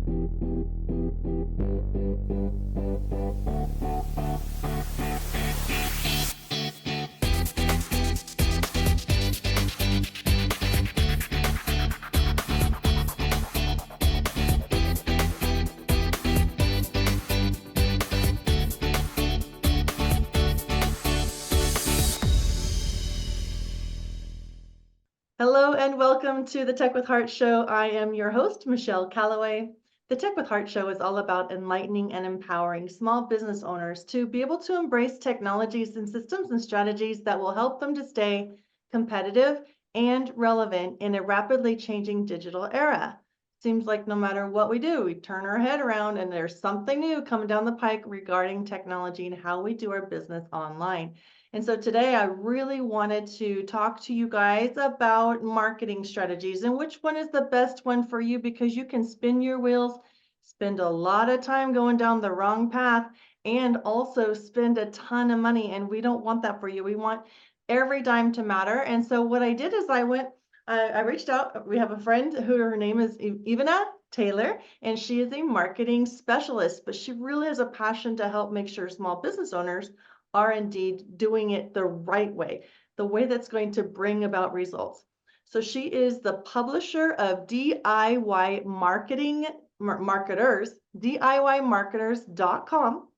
Hello and welcome to the Tech with Heart Show. I am your host, Michelle Calloway. The Tech with Heart Show is all about enlightening and empowering small business owners to be able to embrace technologies and systems and strategies that will help them to stay competitive and relevant in a rapidly changing digital era. Seems like no matter what we do, we turn our head around and there's something new coming down the pike regarding technology and how we do our business online. And so today I really wanted to talk to you guys about marketing strategies and which one is the best one for you, because you can spin your wheels, spend a lot of time going down the wrong path, and also spend a ton of money. And we don't want that for you. We want every dime to matter. And so what I did is I reached out. We have a friend who her name is Ivana Taylor, and she is a marketing specialist, but she really has a passion to help make sure small business owners are indeed doing it the right way, the way that's going to bring about results. So she is the publisher of DIY Marketing Marketers, DIYmarketers.com.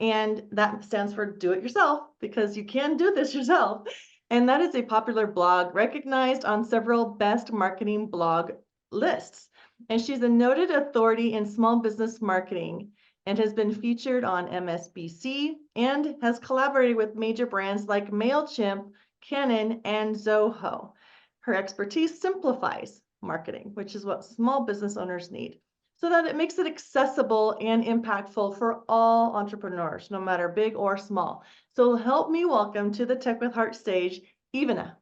And that stands for do it yourself, because you can do this yourself. And that is a popular blog recognized on several best marketing blog lists. And she's a noted authority in small business marketing and has been featured on MSNBC and has collaborated with major brands like MailChimp, Canon, and Zoho. Her expertise simplifies marketing, which is what small business owners need, so that it makes it accessible and impactful for all entrepreneurs, no matter big or small. So help me welcome to the Tech with Heart stage, Ivana.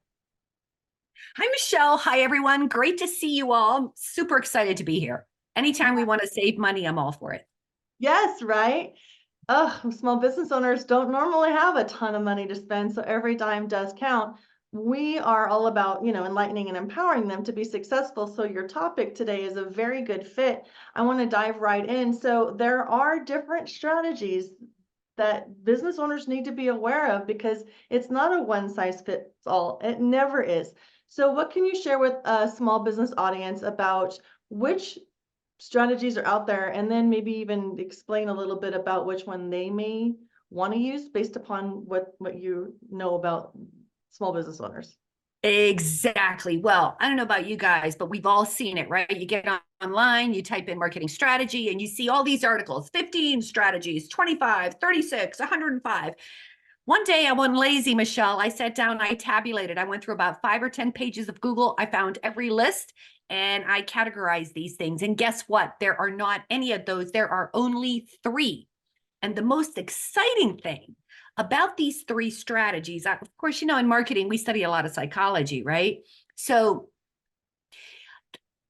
Hi, Michelle. Hi, everyone. Great to see you all. I'm super excited to be here. Anytime we want to save money, I'm all for it. Yes, right? Small business owners don't normally have a ton of money to spend, so every dime does count. We are all about, enlightening and empowering them to be successful. So your topic today is a very good fit. I want to dive right in. So there are different strategies that business owners need to be aware of, because it's not a one size fits all. It never is. So what can you share with a small business audience about which strategies are out there, and then maybe even explain a little bit about which one they may want to use based upon what you know about small business owners? Exactly. Well, I don't know about you guys, but we've all seen it, right? You get online, you type in marketing strategy, and you see all these articles, 15 strategies, 25, 36, 105. One day I went lazy, Michelle. I sat down, I tabulated. I went through about 5 or 10 pages of Google. I found every list and I categorized these things. And guess what? There are not any of those. There are only 3. And the most exciting thing about these 3 strategies, of course, in marketing, we study a lot of psychology, right? So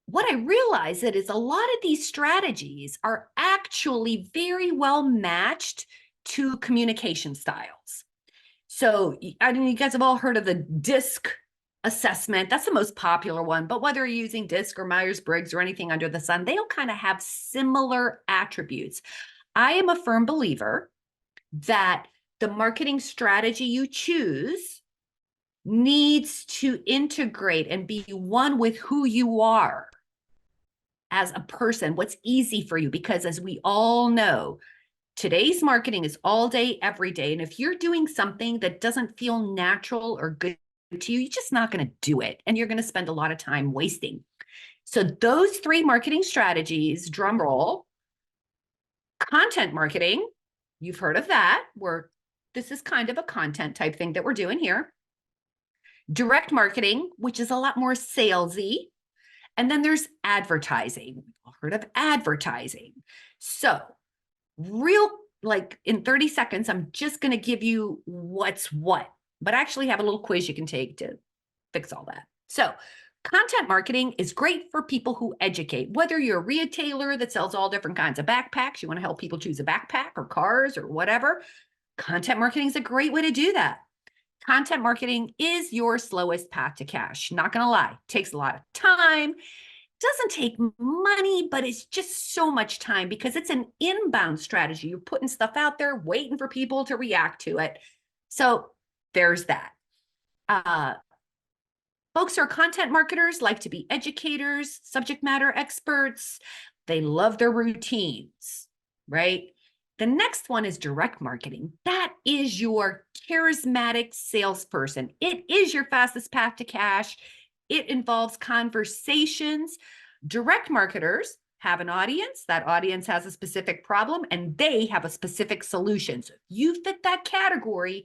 what I realized is a lot of these strategies are actually very well matched to communication styles. So I mean, you guys have all heard of the DISC assessment. That's the most popular one. But whether you're using DISC or Myers-Briggs or anything under the sun, they all kind of have similar attributes. I am a firm believer that the marketing strategy you choose needs to integrate and be one with who you are as a person, what's easy for you, because as we all know, today's marketing is all day, every day. And if you're doing something that doesn't feel natural or good to you, you're just not going to do it. And you're going to spend a lot of time wasting. So those 3 marketing strategies, drum roll: content marketing. You've heard of that, where this is kind of a content type thing that we're doing here. Direct marketing, which is a lot more salesy. And then there's advertising. We've all heard of advertising. So in 30 seconds, I'm just going to give you what's what, but I actually have a little quiz you can take to fix all that. So content marketing is great for people who educate, whether you're a retailer that sells all different kinds of backpacks, you want to help people choose a backpack or cars or whatever. Content marketing is a great way to do that. Content marketing is your slowest path to cash. Not going to lie, it takes a lot of time, doesn't take money, but it's just so much time because it's an inbound strategy. You're putting stuff out there, waiting for people to react to it. So there's that. Uh, Folks who are content marketers like to be educators, subject matter experts. They love their routines, right? The next one is direct marketing. That is your charismatic salesperson. It is your fastest path to cash. It involves conversations. Direct marketers have an audience. That audience has a specific problem and they have a specific solution. So if you fit that category,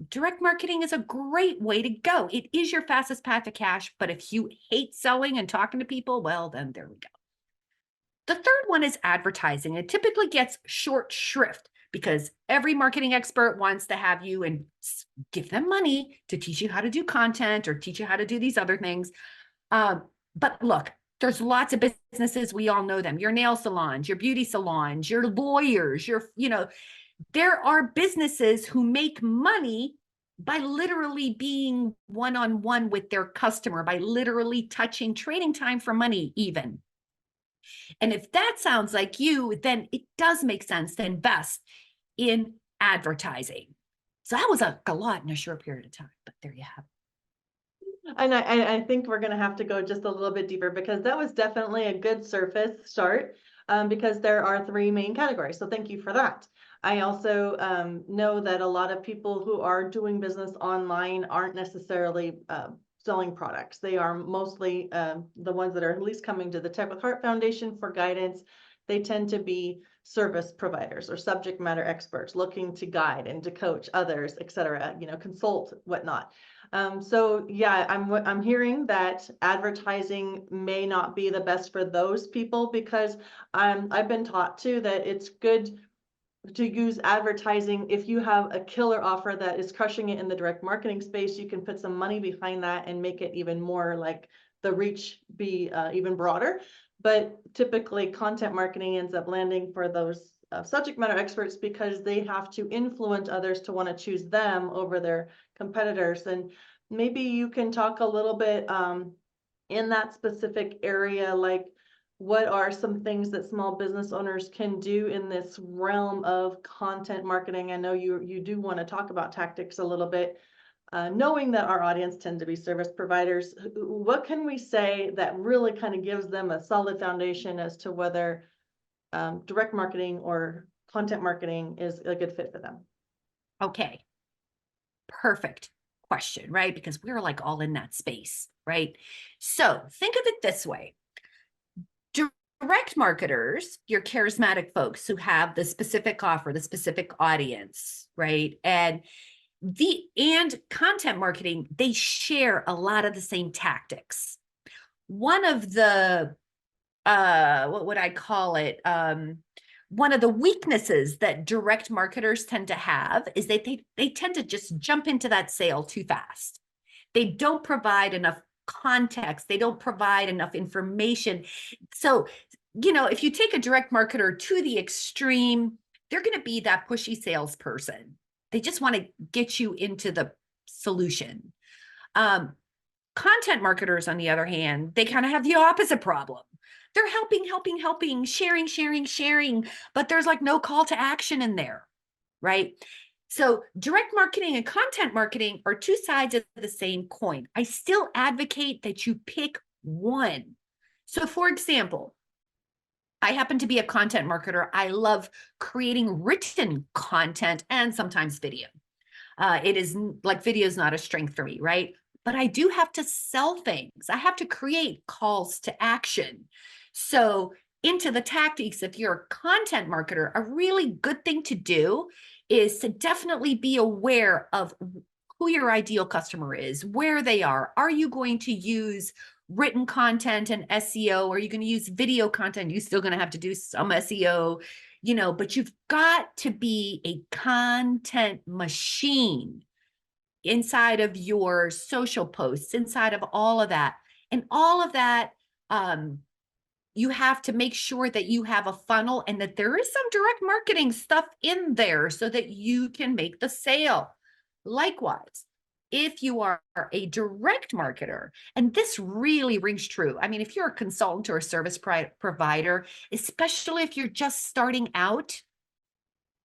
direct marketing is a great way to go. It is your fastest path to cash, but if you hate selling and talking to people, well, then there we go. The third one is advertising. It typically gets short shrift because every marketing expert wants to have you and give them money to teach you how to do content or teach you how to do these other things. But look, there's lots of businesses. We all know them. Your nail salons, your beauty salons, your lawyers, there are businesses who make money by literally being one-on-one with their customer, by literally touching, trading time for money even. And if that sounds like you, then it does make sense to invest in advertising. So that was a lot in a short period of time, but there you have it. And I think we're going to have to go just a little bit deeper because that was definitely a good surface start, because there are three main categories. So thank you for that. I also know that a lot of people who are doing business online aren't necessarily selling products. They are mostly the ones that are at least coming to the Tech with Heart Foundation for guidance. They tend to be service providers or subject matter experts looking to guide and to coach others, et cetera, consult, whatnot. So yeah, I'm hearing that advertising may not be the best for those people because I've been taught too that it's good to use advertising. If you have a killer offer that is crushing it in the direct marketing space, you can put some money behind that and make it even more like the reach be even broader. But typically content marketing ends up landing for those subject matter experts because they have to influence others to want to choose them over their competitors. And maybe you can talk a little bit in that specific area, like what are some things that small business owners can do in this realm of content marketing? I know you do want to talk about tactics a little bit, knowing that our audience tend to be service providers. What can we say that really kind of gives them a solid foundation as to whether direct marketing or content marketing is a good fit for them? Okay, perfect question, right? Because we're like all in that space, right? So think of it this way. Direct marketers, your charismatic folks who have the specific offer, the specific audience, right? And content marketing, they share a lot of the same tactics. One of the what would I call it? One of the weaknesses that direct marketers tend to have is that they tend to just jump into that sale too fast. They don't provide enough context. They don't provide enough information. So, if you take a direct marketer to the extreme, they're going to be that pushy salesperson. They just want to get you into the solution. Content marketers, on the other hand, they kind of have the opposite problem. They're helping, sharing, but there's like no call to action in there, right? So direct marketing and content marketing are two sides of the same coin. I still advocate that you pick one. So for example, I happen to be a content marketer. I love creating written content and sometimes video. It is like video is not a strength for me, right? But I do have to sell things. I have to create calls to action. So into the tactics, if you're a content marketer, a really good thing to do is to definitely be aware of who your ideal customer is, where they are. Are you going to use written content and SEO? Are you going to use video content? You're still going to have to do some SEO, but you've got to be a content machine inside of your social posts, inside of all of that. And all of that, you have to make sure that you have a funnel and that there is some direct marketing stuff in there so that you can make the sale. Likewise, if you are a direct marketer, and this really rings true. I mean, if you're a consultant or a service provider, especially if you're just starting out,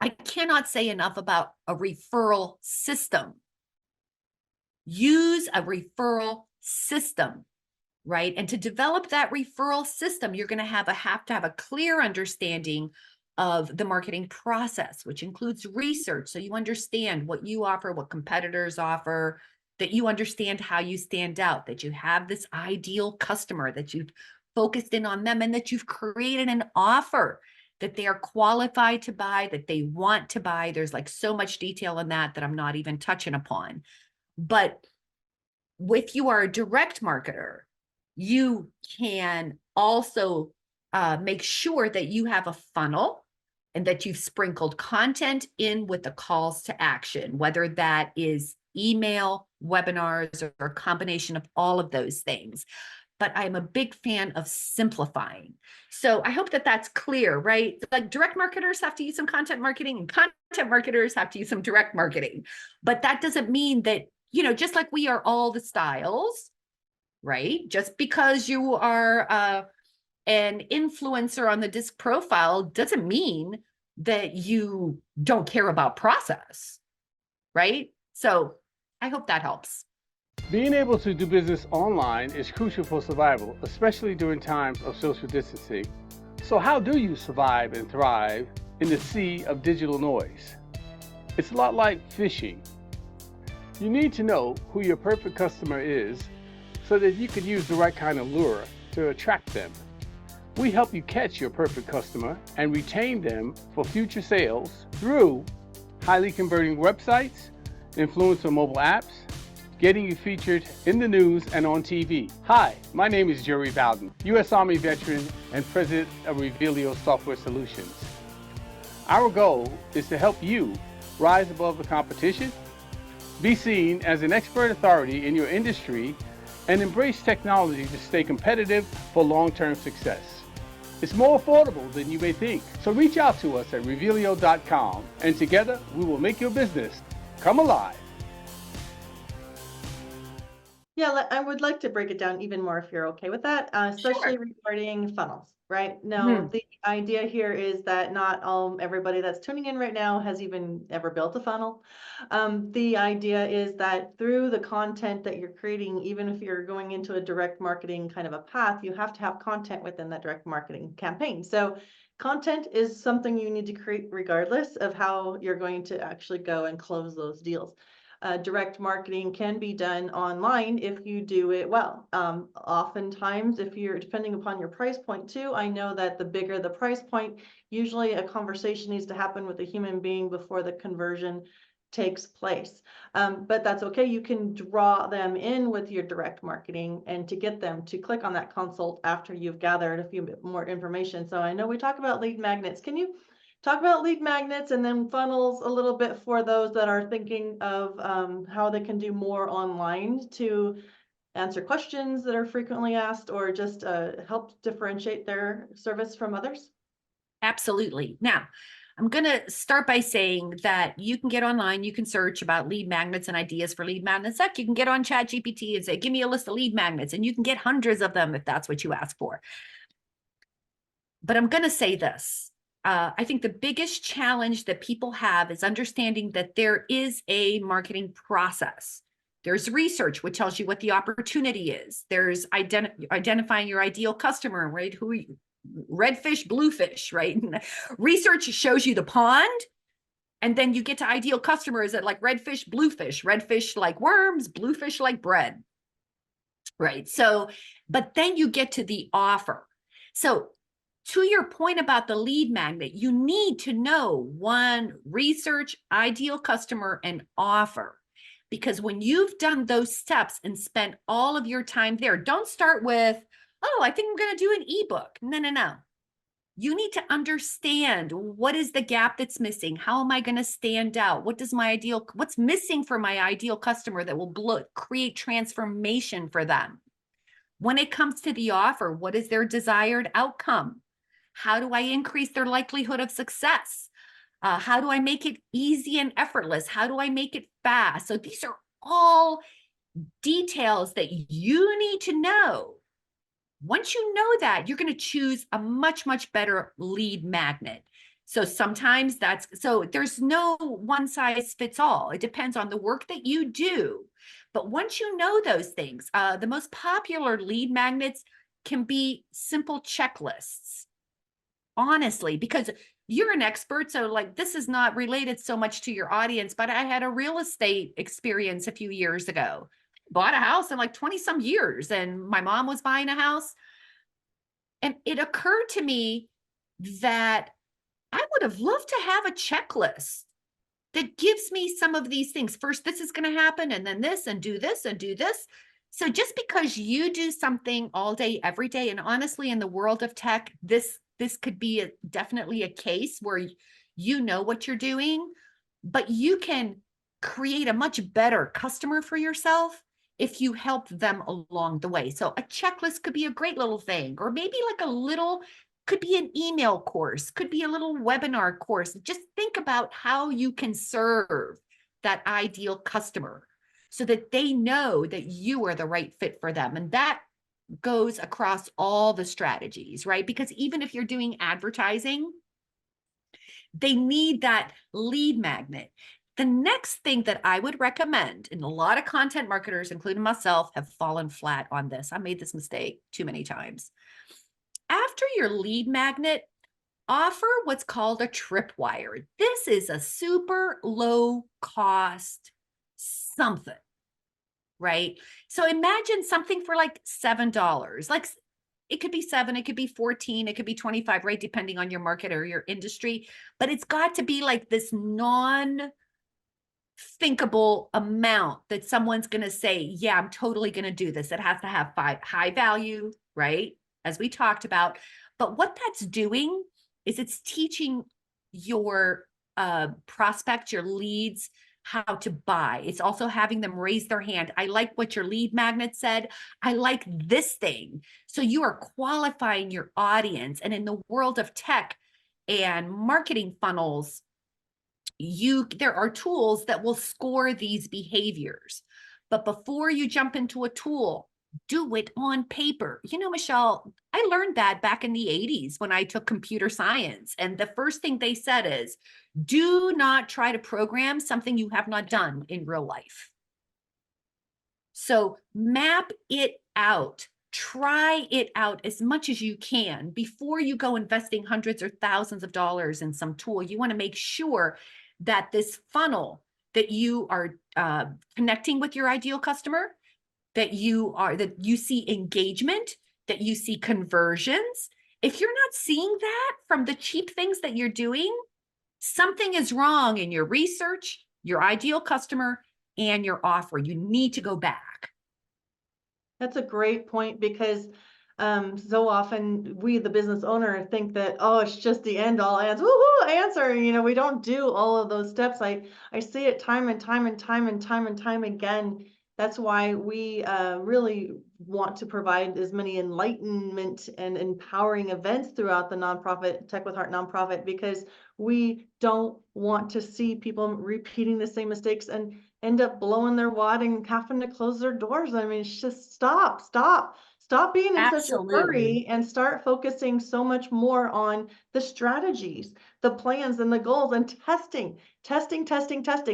I cannot say enough about a referral system. Use a referral system, right? And to develop that referral system, you're going to have to have a clear understanding of the marketing process, which includes research. So you understand what you offer, what competitors offer, that you understand how you stand out, that you have this ideal customer, that you've focused in on them, and that you've created an offer that they are qualified to buy, that they want to buy. There's like so much detail in that I'm not even touching upon. But if you are a direct marketer, you can also make sure that you have a funnel and that you've sprinkled content in with the calls to action, whether that is email, webinars, or a combination of all of those things. But I'm a big fan of simplifying. So I hope that that's clear, right? Like direct marketers have to use some content marketing, and content marketers have to use some direct marketing. But that doesn't mean that, just like we are all the styles, right? Just because you are an influencer on the disc profile doesn't mean that you don't care about process, right? So I hope that helps. Being able to do business online is crucial for survival, especially during times of social distancing. So how do you survive and thrive in the sea of digital noise? It's a lot like fishing. You need to know who your perfect customer is so that you can use the right kind of lure to attract them. We help you catch your perfect customer and retain them for future sales through highly converting websites, influencer mobile apps, getting you featured in the news and on TV. Hi, my name is Jerry Bowden, U.S. Army veteran and president of Revealio Software Solutions. Our goal is to help you rise above the competition, be seen as an expert authority in your industry, and embrace technology to stay competitive for long-term success. It's more affordable than you may think. So reach out to us at revealio.com, and together we will make your business come alive. Yeah, I would like to break it down even more if you're okay with that, especially regarding funnels, right? Now, the idea here is that not everybody that's tuning in right now has even ever built a funnel. The idea is that through the content that you're creating, even if you're going into a direct marketing kind of a path, you have to have content within that direct marketing campaign. So content is something you need to create regardless of how you're going to actually go and close those deals. Direct marketing can be done online if you do it well. Oftentimes, if you're depending upon your price point too, I know that the bigger the price point, usually a conversation needs to happen with a human being before the conversion takes place. But that's okay. You can draw them in with your direct marketing and to get them to click on that consult after you've gathered a few bit more information. So I know we talk about lead magnets. Can you talk about lead magnets and then funnels a little bit for those that are thinking of how they can do more online to answer questions that are frequently asked or just help differentiate their service from others? Absolutely. Now, I'm going to start by saying that you can get online, you can search about lead magnets and ideas for lead magnets. Heck, you can get on ChatGPT and say, give me a list of lead magnets, and you can get hundreds of them if that's what you ask for. But I'm going to say this. I think the biggest challenge that people have is understanding that there is a marketing process. There's research, which tells you what the opportunity is. There's identifying your ideal customer, right? Red fish, blue fish, right? Research shows you the pond, and then you get to ideal customers at like red fish, blue fish, red fish like worms, blue fish like bread, right? So, but then you get to the offer. So to your point about the lead magnet, you need to know one, research, ideal customer, and offer. Because when you've done those steps and spent all of your time there, don't start with, oh, I think I'm going to do an ebook. No. You need to understand what is the gap that's missing? How am I going to stand out? What's missing for my ideal customer that will create transformation for them? When it comes to the offer, what is their desired outcome? How do I increase their likelihood of success? How do I make it easy and effortless? How do I make it fast? So these are all details that you need to know. Once you know that, you're going to choose a much, much better lead magnet. So sometimes there's no one size fits all. It depends on the work that you do. But once you know those things, the most popular lead magnets can be simple checklists, honestly, because you're an expert. So like, this is not related so much to your audience, but I had a real estate experience a few years ago. Bought a house in like 20 some years, and my mom was buying a house. And it occurred to me that I would have loved to have a checklist that gives me some of these things. First, this is going to happen, and then this, and do this, and do this. So just because you do something all day, every day, and honestly, in the world of tech, this could be definitely a case where you know what you're doing, but you can create a much better customer for yourself if you help them along the way. So a checklist could be a great little thing, or maybe like a little, could be an email course, could be a little webinar course. Just think about how you can serve that ideal customer so that they know that you are the right fit for them. And that goes across all the strategies, right? Because even if you're doing advertising, they need that lead magnet. The next thing that I would recommend, and a lot of content marketers, including myself, have fallen flat on this. I made this mistake too many times. After your lead magnet, offer what's called a tripwire. This is a super low cost something, right? So imagine something for like $7. Like, it could be 7, it could be 14, it could be 25, right? Depending on your market or your industry. But it's got to be like this non-thinkable amount that someone's going to say, yeah, I'm totally going to do this. It has to have high value, right? As we talked about. But what that's doing is it's teaching your prospects, your leads, how to buy. It's also having them raise their hand. I like what your lead magnet said. I like this thing. So you are qualifying your audience. And in the world of tech and marketing funnels, there are tools that will score these behaviors. But before you jump into a tool, do it on paper. You know, Michelle, I learned that back in the 80s when I took computer science. And the first thing they said is, do not try to program something you have not done in real life. So map it out. Try it out as much as you can before you go investing hundreds or thousands of dollars in some tool. You want to make sure that this funnel that you are connecting with your ideal customer, that you see engagement, that you see conversions. If you're not seeing that from the cheap things that you're doing, something is wrong in your research, your ideal customer, and your offer. You need to go back. That's a great point, because so often we, the business owner, think that, oh, it's just the end all answer. Woohoo, answer. You know, we don't do all of those steps. I see it time and time and time and time and time again. That's why we really want to provide as many enlightenment and empowering events throughout the nonprofit, Tech with Heart nonprofit, because we don't want to see people repeating the same mistakes and end up blowing their wad and having to close their doors. I mean, it's just stop being in such a hurry and start focusing so much more on the strategies, the plans, and the goals, and testing.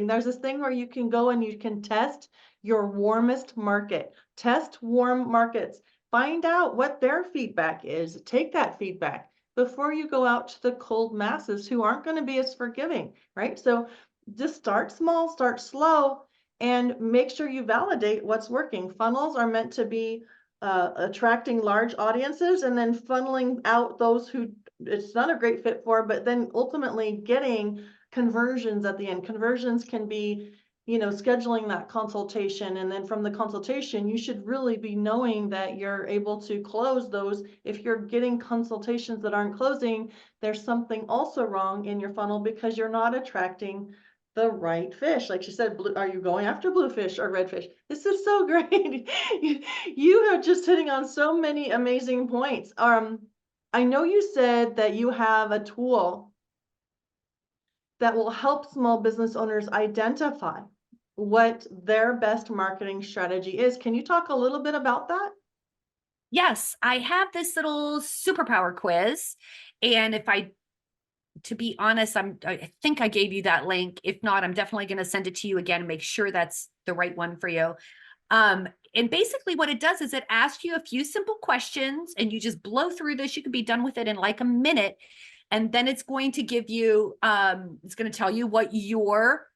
There's this thing where you can go and you can test your warmest market, test warm markets, find out what their feedback is, take that feedback before you go out to the cold masses who aren't going to be as forgiving, right? So just start small, start slow, and make sure you validate what's working. Funnels are meant to be attracting large audiences and then funneling out those who it's not a great fit for, but then ultimately getting conversions at the end. Conversions can be, you know, scheduling that consultation, and then from the consultation, you should really be knowing that you're able to close those. If you're getting consultations that aren't closing, there's something also wrong in your funnel, because you're not attracting the right fish. Like she said, are you going after bluefish or redfish? This is so great. You are just hitting on so many amazing points. I know you said that you have a tool that will help small business owners identify what their best marketing strategy is. Can you talk a little bit about that? Yes, I have this little superpower quiz. And to be honest, I think I gave you that link. If not, I'm definitely going to send it to you again and make sure that's the right one for you. And basically what it does is it asks you a few simple questions and you just blow through this. You can be done with it in like a minute. And then it's going to give you, it's going to tell you what your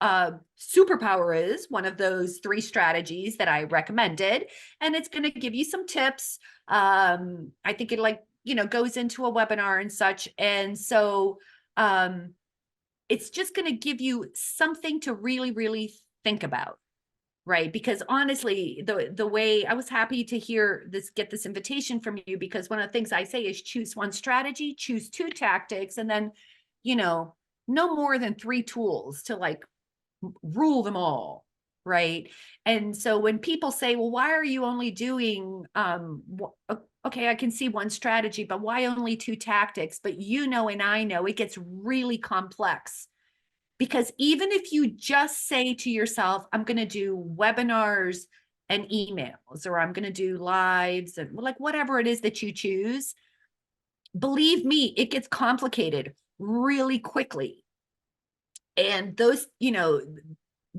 superpower is, one of those 3 strategies that I recommended. And it's going to give you some tips. I think it goes into a webinar and such. And so it's just going to give you something to really, really think about. Right. Because honestly, the way I was happy to get this invitation from you, because one of the things I say is choose one strategy, choose 2 tactics, and then, no more than 3 tools to like rule them all. Right. And so when people say, well, why are you only doing, okay, I can see one strategy, but why only 2 tactics? But and I know it gets really complex. Because even if you just say to yourself, I'm going to do webinars and emails, or I'm going to do lives and like whatever it is that you choose, believe me, it gets complicated really quickly. And those,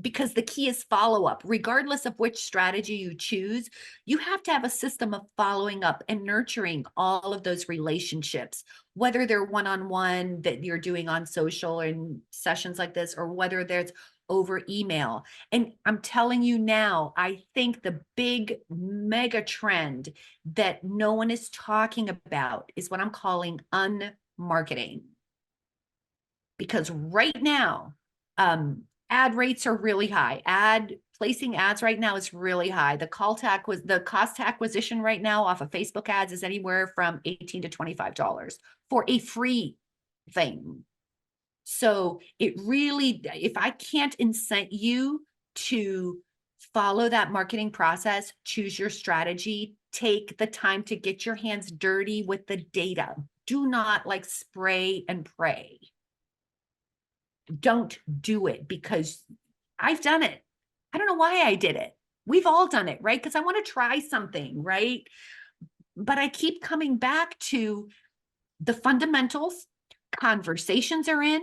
because the key is follow up. Regardless of which strategy you choose, you have to have a system of following up and nurturing all of those relationships, whether they're one-on-one that you're doing on social and sessions like this, or whether there's over email. And I'm telling you now, I think the big mega trend that no one is talking about is what I'm calling unmarketing. Because right now, ad rates are really high. Placing ads right now is really high. The cost to acquisition right now off of Facebook ads is anywhere from $18 to $25 for a free thing. So it really, if I can't incent you to follow that marketing process, choose your strategy, take the time to get your hands dirty with the data. Do not like spray and pray. Don't do it, because I've done it. I don't know why I did it. We've all done it, right? Because I want to try something, right? But I keep coming back to the fundamentals. Conversations are in,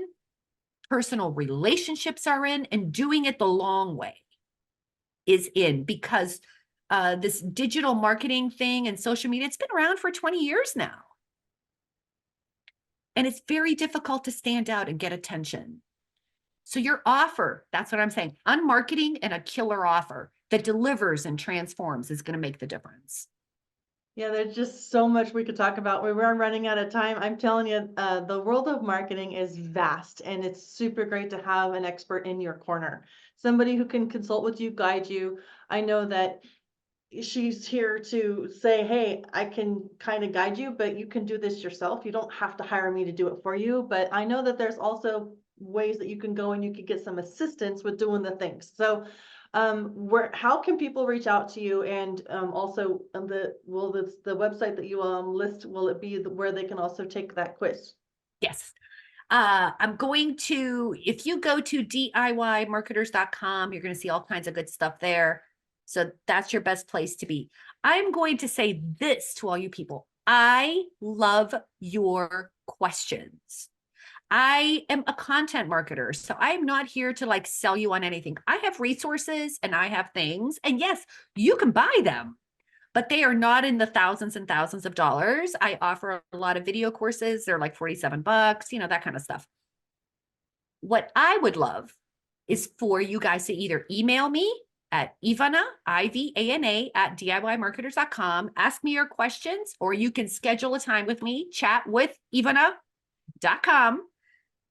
personal relationships are in, and doing it the long way is in, because this digital marketing thing and social media, it's been around for 20 years now. And it's very difficult to stand out and get attention. So your offer, that's what I'm saying. Unmarketing and a killer offer that delivers and transforms is going to make the difference. Yeah, there's just so much we could talk about. We were running out of time. I'm telling you, the world of marketing is vast, and it's super great to have an expert in your corner. Somebody who can consult with you, guide you. I know that she's here to say, hey, I can kind of guide you, but you can do this yourself. You don't have to hire me to do it for you. But I know that there's also ways that you can go and you can get some assistance with doing the things. So how can people reach out to you? And also the website that you list, will it be where they can also take that quiz? Yes. I'm going to, if you go to DIYmarketers.com, you're going to see all kinds of good stuff there. So that's your best place to be. I'm going to say this to all you people. I love your questions. I am a content marketer, so I'm not here to like sell you on anything. I have resources and I have things, and yes, you can buy them, but they are not in the thousands and thousands of dollars. I offer a lot of video courses. They're like $47, that kind of stuff. What I would love is for you guys to either email me at Ivana, Ivana at DIYmarketers.com. Ask me your questions, or you can schedule a time with me, chat with Ivana.com.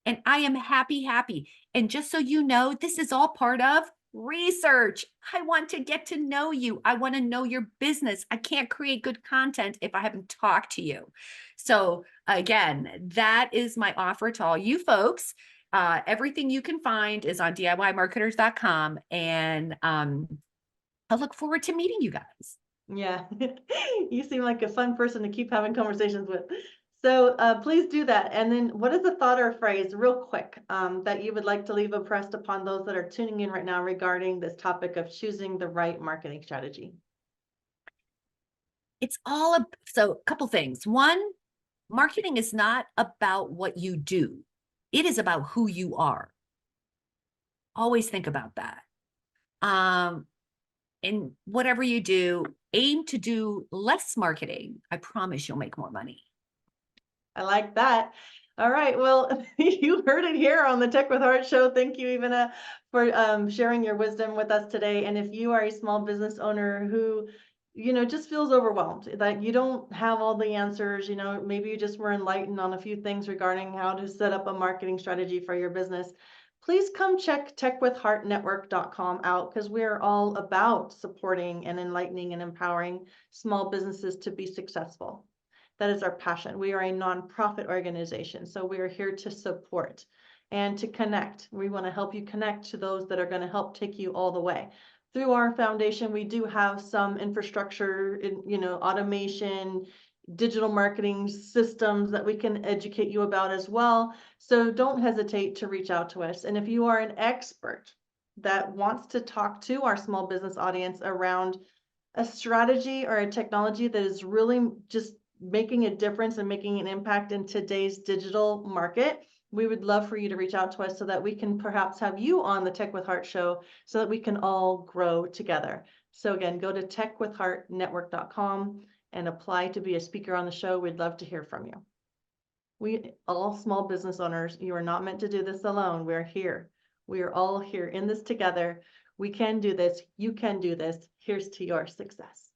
And I am happy. And just so you know, this is all part of research. I want to get to know you. I want to know your business. I can't create good content if I haven't talked to you. So again, that is my offer to all you folks. Everything you can find is on DIYmarketers.com. And I look forward to meeting you guys. Yeah, you seem like a fun person to keep having conversations with. So please do that. And then what is a thought or phrase, real quick, that you would like to leave impressed upon those that are tuning in right now regarding this topic of choosing the right marketing strategy? It's so a couple things. One, marketing is not about what you do. It is about who you are. Always think about that. And whatever you do, aim to do less marketing. I promise you'll make more money. I like that. All right. Well, you heard it here on the Tech with Heart show. Thank you, Ivana, for sharing your wisdom with us today. And if you are a small business owner who, just feels overwhelmed, that you don't have all the answers, maybe you just were enlightened on a few things regarding how to set up a marketing strategy for your business, please come check techwithheartnetwork.com out, because we're all about supporting and enlightening and empowering small businesses to be successful. That is our passion. We are a nonprofit organization, so we are here to support and to connect. We want to help you connect to those that are going to help take you all the way. Through our foundation, we do have some infrastructure, automation, digital marketing systems that we can educate you about as well. So don't hesitate to reach out to us. And if you are an expert that wants to talk to our small business audience around a strategy or a technology that is really just making a difference and making an impact in today's digital market, we would love for you to reach out to us so that we can perhaps have you on the Tech with Heart show so that we can all grow together. So again, go to techwithheartnetwork.com and apply to be a speaker on the show. We'd love to hear from you. We, all small business owners, you are not meant to do this alone. We're here. We are all here in this together. We can do this. You can do this. Here's to your success.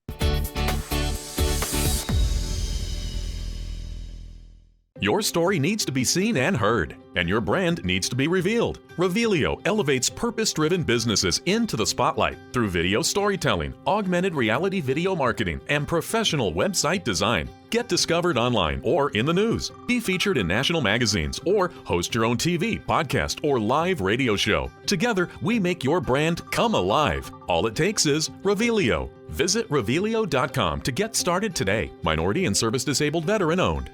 Your story needs to be seen and heard, and your brand needs to be revealed. Revealio elevates purpose-driven businesses into the spotlight through video storytelling, augmented reality video marketing, and professional website design. Get discovered online or in the news. Be featured in national magazines or host your own TV, podcast, or live radio show. Together, we make your brand come alive. All it takes is Revealio. Visit Revealio.com to get started today. Minority and service disabled veteran owned.